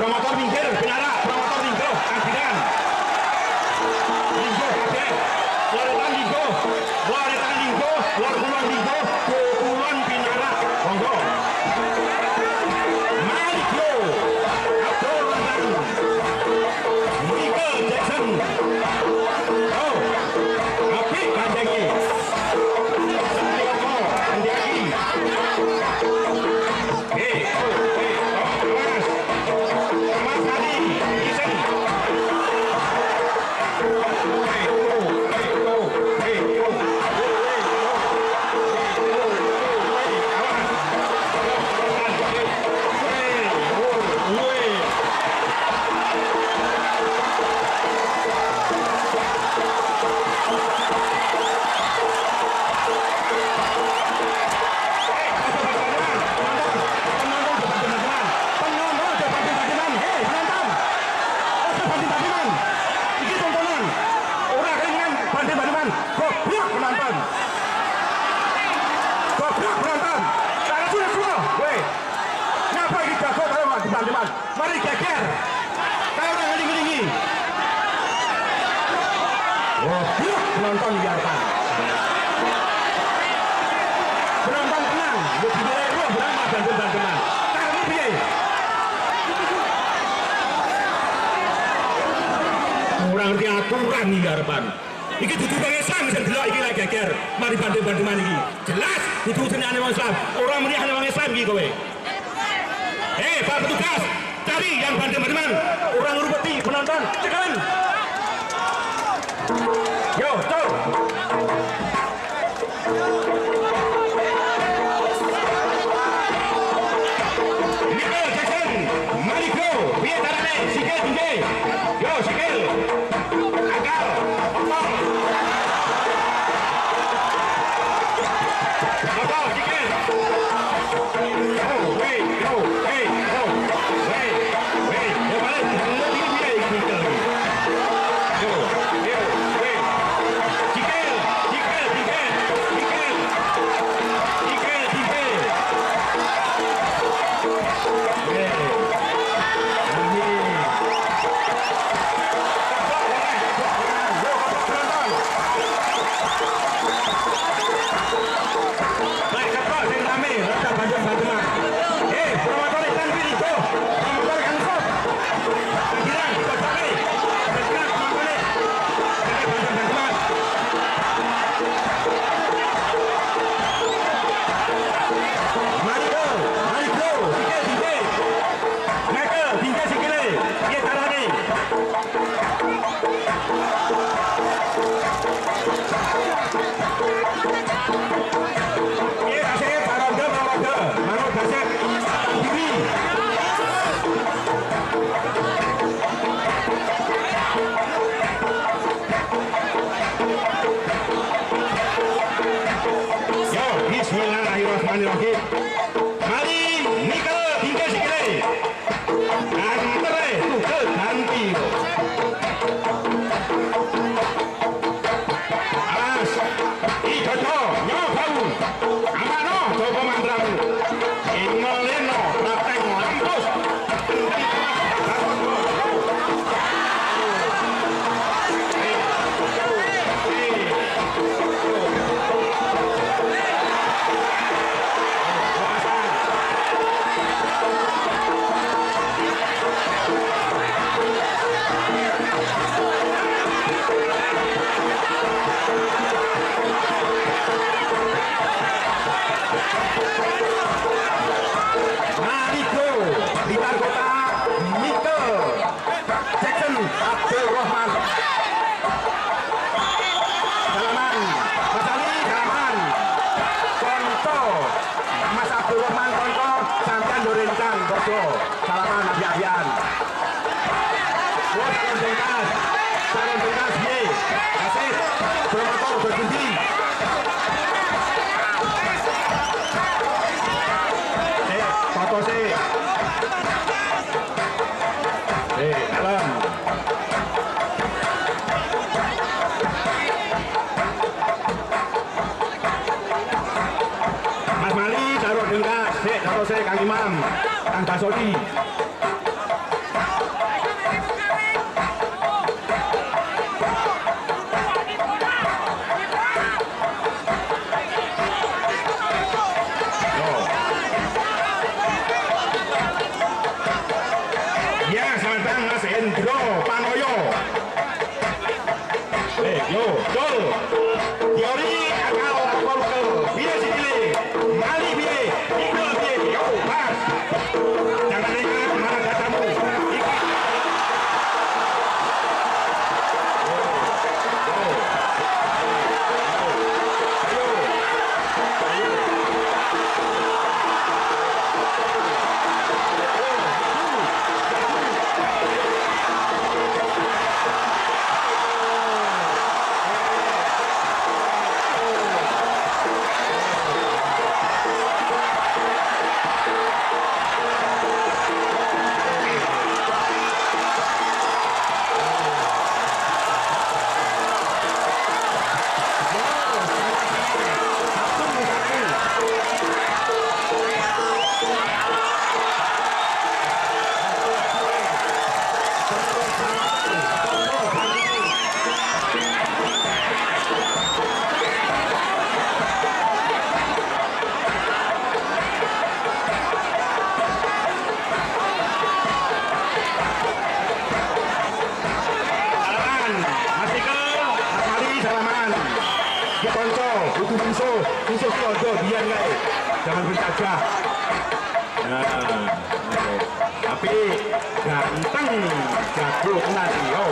promotor minggir penara promotor linggo anggiran linggo kabeh loretan linggo lor kulon linggo kulon pinara monggo Mario Abdul Rahman Michael Jackson oh apik kanjengi Andiaki Mas Ali Isen mari geger kayak orang ngeling-ngelingi penonton biarkan penonton tenang lebih dari roh beramah dan teman-teman kamu piye kurang ngerti aturan nih harapan iki dudu pengesan sing delok iki lagi geger mari bantu-bantuan iki jelas dudu senane wong Islam ora mriyane wong Islam iki kowe Pak petugas cari yang bantu-bantuan orang ngurupeti penonton cekan yo tuh Michael Jackson mari bro biar carane sikil tinggi yo sikil akal akal sikil oh wait no hey no wait ya balik lebih dia ikut lagi yo wait sikil Bismillahirrahmanirrahim. Mari Michael tinggal sikile. Antre tukel ganti. Alas, ijojo nyobau. Amano coba mandramu. Ingoleno praktek lampus. Blitar Kota Michael Jackson Abdul Rahman salaman Mas Ali salaman konco Mas Abdul Rahman konco sampean dorenkan bodo salaman abian bos konsentas calon bengkas ye asik promotor berkunci foto sih alam Mas Mali taruh dengkas sik taruh sik Kang Imam Kang Basodi Kang Mas Hendro Panoyo. Yo, Jol. Teori akal kolkel. Biar sikile. Mali biar. Ikut biar. Yo, Mas. Jangan lengah mana katamu. Khusus keluarga biar guys, jangan bercacah. Nah, okay. Tapi ganteng jago nanti yo.